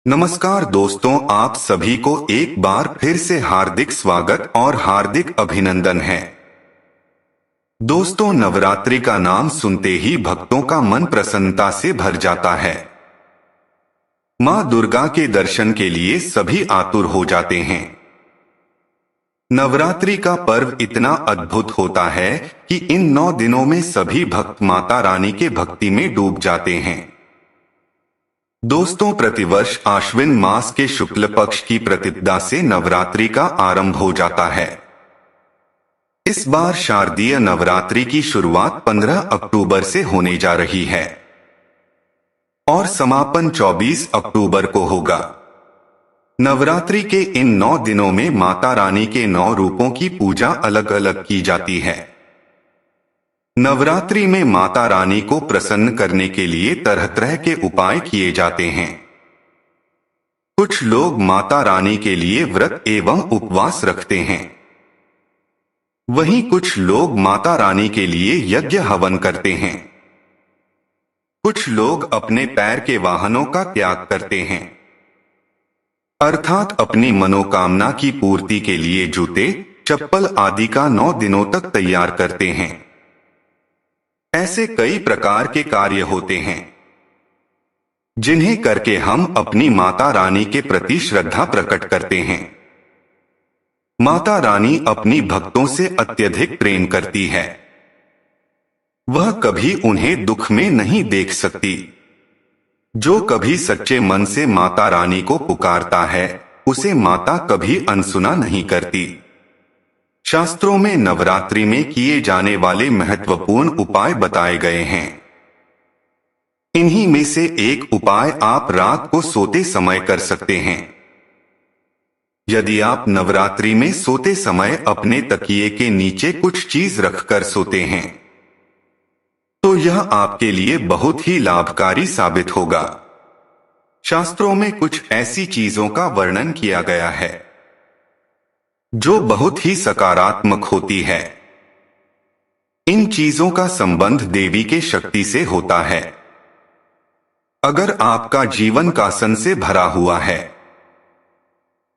नमस्कार दोस्तों, आप सभी को एक बार फिर से हार्दिक स्वागत और हार्दिक अभिनंदन है। दोस्तों, नवरात्रि का नाम सुनते ही भक्तों का मन प्रसन्नता से भर जाता है। मां दुर्गा के दर्शन के लिए सभी आतुर हो जाते हैं। नवरात्रि का पर्व इतना अद्भुत होता है कि इन 9 दिनों में सभी भक्त माता रानी के भक्ति में डूब जाते हैं। दोस्तों, प्रतिवर्ष आश्विन मास के शुक्ल पक्ष की प्रतिपदा से नवरात्रि का आरंभ हो जाता है। इस बार शारदीय नवरात्रि की शुरुआत 15 अक्टूबर से होने जा रही है और समापन 24 अक्टूबर को होगा। नवरात्रि के इन 9 दिनों में माता रानी के 9 रूपों की पूजा अलग अलग की जाती है। नवरात्रि में माता रानी को प्रसन्न करने के लिए तरह तरह के उपाय किए जाते हैं। कुछ लोग माता रानी के लिए व्रत एवं उपवास रखते हैं। वहीं कुछ लोग माता रानी के लिए यज्ञ हवन करते हैं। कुछ लोग अपने पैर के वाहनों का त्याग करते हैं, अर्थात अपनी मनोकामना की पूर्ति के लिए जूते, चप्पल आदि का 9 दिनों तक तैयार करते हैं। ऐसे कई प्रकार के कार्य होते हैं जिन्हें करके हम अपनी माता रानी के प्रति श्रद्धा प्रकट करते हैं। माता रानी अपनी भक्तों से अत्यधिक प्रेम करती है। वह कभी उन्हें दुख में नहीं देख सकती। जो कभी सच्चे मन से माता रानी को पुकारता है, उसे माता कभी अनसुना नहीं करती। शास्त्रों में नवरात्रि में किए जाने वाले महत्वपूर्ण उपाय बताए गए हैं। इन्हीं में से एक उपाय आप रात को सोते समय कर सकते हैं। यदि आप नवरात्रि में सोते समय अपने तकिए के नीचे कुछ चीज रखकर सोते हैं, तो यह आपके लिए बहुत ही लाभकारी साबित होगा। शास्त्रों में कुछ ऐसी चीजों का वर्णन किया गया है जो बहुत ही सकारात्मक होती है। इन चीजों का संबंध देवी के शक्ति से होता है। अगर आपका जीवन कासन से भरा हुआ है,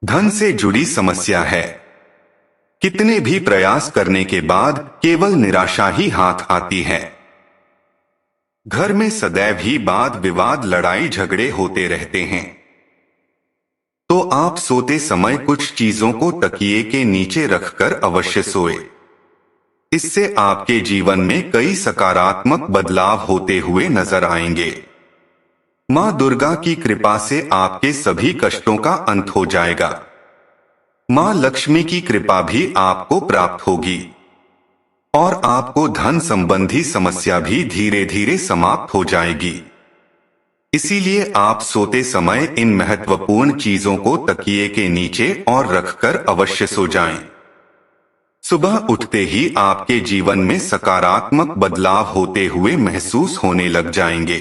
धन से जुड़ी समस्या है, कितने भी प्रयास करने के बाद केवल निराशा ही हाथ आती है, घर में सदैव ही वाद विवाद, लड़ाई झगड़े होते रहते हैं, तो आप सोते समय कुछ चीजों को तकिए के नीचे रखकर अवश्य सोए। इससे आपके जीवन में कई सकारात्मक बदलाव होते हुए नजर आएंगे। मां दुर्गा की कृपा से आपके सभी कष्टों का अंत हो जाएगा। मां लक्ष्मी की कृपा भी आपको प्राप्त होगी और आपको धन संबंधी समस्या भी धीरे धीरे समाप्त हो जाएगी। इसीलिए आप सोते समय इन महत्वपूर्ण चीजों को तकिए के नीचे और रखकर अवश्य सो जाएं। सुबह उठते ही आपके जीवन में सकारात्मक बदलाव होते हुए महसूस होने लग जाएंगे।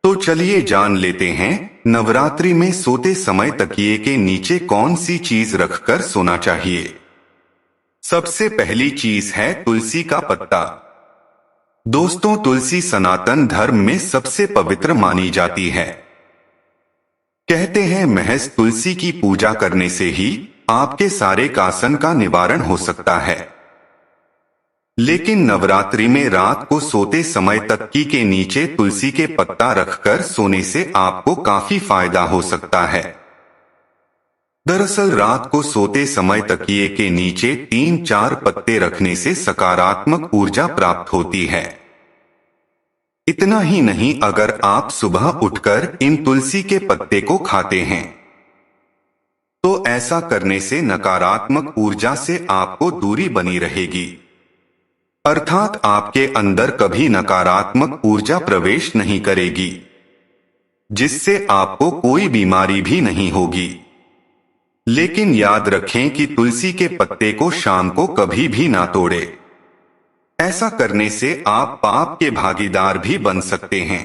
तो चलिए जान लेते हैं नवरात्रि में सोते समय तकिए के नीचे कौन सी चीज रखकर सोना चाहिए। सबसे पहली चीज है तुलसी का पत्ता। दोस्तों, तुलसी सनातन धर्म में सबसे पवित्र मानी जाती है। कहते हैं महज तुलसी की पूजा करने से ही आपके सारे कासन का निवारण हो सकता है। लेकिन नवरात्रि में रात को सोते समय तकिए के नीचे तुलसी के पत्ता रखकर सोने से आपको काफी फायदा हो सकता है। दरअसल रात को सोते समय तकिए के नीचे 3-4 पत्ते रखने से सकारात्मक ऊर्जा प्राप्त होती है। इतना ही नहीं, अगर आप सुबह उठकर इन तुलसी के पत्ते को खाते हैं, तो ऐसा करने से नकारात्मक ऊर्जा से आपको दूरी बनी रहेगी। अर्थात आपके अंदर कभी नकारात्मक ऊर्जा प्रवेश नहीं करेगी, जिससे आपको कोई बीमारी भी नहीं होगी। लेकिन याद रखें कि तुलसी के पत्ते को शाम को कभी भी ना तोड़े। ऐसा करने से आप पाप के भागीदार भी बन सकते हैं।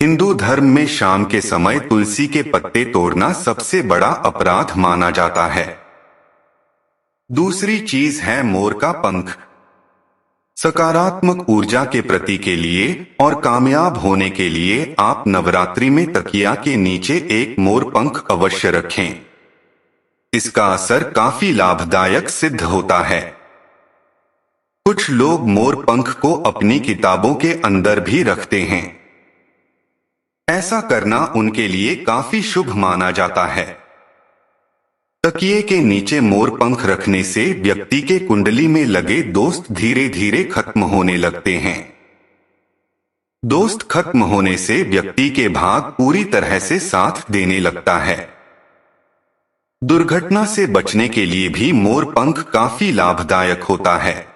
हिंदू धर्म में शाम के समय तुलसी के पत्ते तोड़ना सबसे बड़ा अपराध माना जाता है। दूसरी चीज है मोर का पंख। सकारात्मक ऊर्जा के प्रतीक के लिए और कामयाब होने के लिए आप नवरात्रि में तकिया के नीचे एक मोर पंख अवश्य रखें। इसका असर काफी लाभदायक सिद्ध होता है। कुछ लोग मोर पंख को अपनी किताबों के अंदर भी रखते हैं। ऐसा करना उनके लिए काफी शुभ माना जाता है। तकिए के नीचे मोर पंख रखने से व्यक्ति के कुंडली में लगे दोस्त धीरे धीरे खत्म होने लगते हैं। दोस्त खत्म होने से व्यक्ति के भाग पूरी तरह से साथ देने लगता है। दुर्घटना से बचने के लिए भी मोर पंख काफी लाभदायक होता है।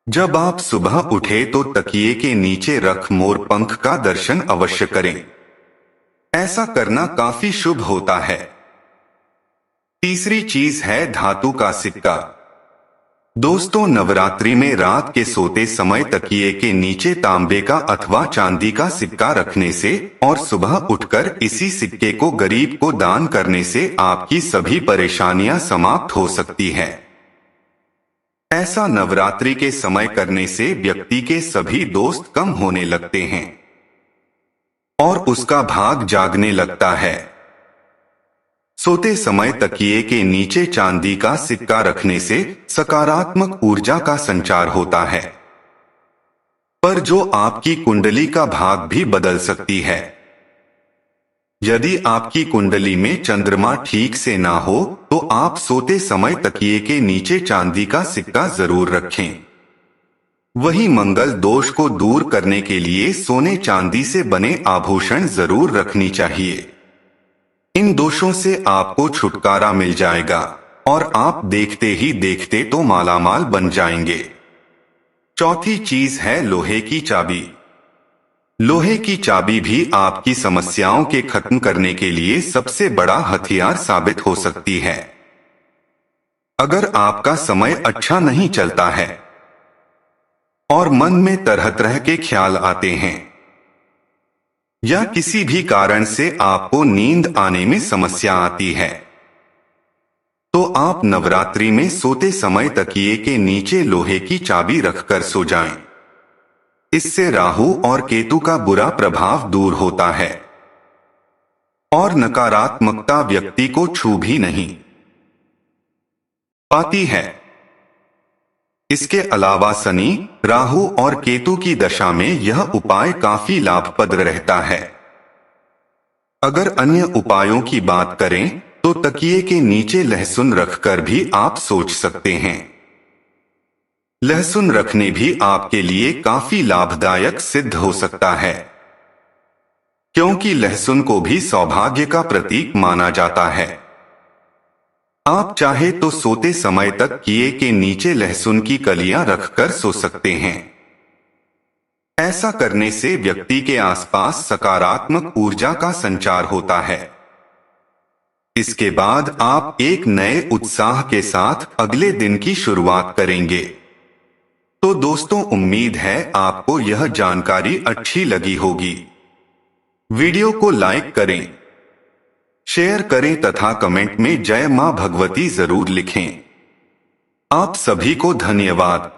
जब आप सुबह उठे तो तकिए के नीचे रख मोर पंख का दर्शन अवश्य करें। ऐसा करना काफी शुभ होता है। तीसरी चीज है धातु का सिक्का। दोस्तों, नवरात्रि में रात के सोते समय तकिए के नीचे तांबे का अथवा चांदी का सिक्का रखने से और सुबह उठकर इसी सिक्के को गरीब को दान करने से आपकी सभी परेशानियां समाप्त हो सकती है। ऐसा नवरात्रि के समय करने से व्यक्ति के सभी दोस्त कम होने लगते हैं और उसका भाग जागने लगता है। सोते समय तकिए के नीचे चांदी का सिक्का रखने से सकारात्मक ऊर्जा का संचार होता है, पर जो आपकी कुंडली का भाग भी बदल सकती है। यदि आपकी कुंडली में चंद्रमा ठीक से ना हो तो आप सोते समय तकिए के नीचे चांदी का सिक्का जरूर रखें। वहीं मंगल दोष को दूर करने के लिए सोने चांदी से बने आभूषण जरूर रखनी चाहिए। इन दोषों से आपको छुटकारा मिल जाएगा और आप देखते ही देखते तो मालामाल बन जाएंगे। चौथी चीज है लोहे की चाबी। लोहे की चाबी भी आपकी समस्याओं के खत्म करने के लिए सबसे बड़ा हथियार साबित हो सकती है। अगर आपका समय अच्छा नहीं चलता है और मन में तरह तरह के ख्याल आते हैं या किसी भी कारण से आपको नींद आने में समस्या आती है, तो आप नवरात्रि में सोते समय तकिए के नीचे लोहे की चाबी रखकर सो जाएं। इससे राहु और केतु का बुरा प्रभाव दूर होता है और नकारात्मकता व्यक्ति को छू भी नहीं पाती है। इसके अलावा शनि, राहु और केतु की दशा में यह उपाय काफी लाभप्रद रहता है। अगर अन्य उपायों की बात करें तो तकिए के नीचे लहसुन रखकर भी आप सोच सकते हैं। लहसुन रखने भी आपके लिए काफी लाभदायक सिद्ध हो सकता है, क्योंकि लहसुन को भी सौभाग्य का प्रतीक माना जाता है। आप चाहे तो सोते समय तक तकिए के नीचे लहसुन की कलियां रखकर सो सकते हैं। ऐसा करने से व्यक्ति के आसपास सकारात्मक ऊर्जा का संचार होता है। इसके बाद आप एक नए उत्साह के साथ अगले दिन की शुरुआत करेंगे। तो दोस्तों, उम्मीद है आपको यह जानकारी अच्छी लगी होगी। वीडियो को लाइक करें, शेयर करें तथा कमेंट में जय मां भगवती जरूर लिखें। आप सभी को धन्यवाद।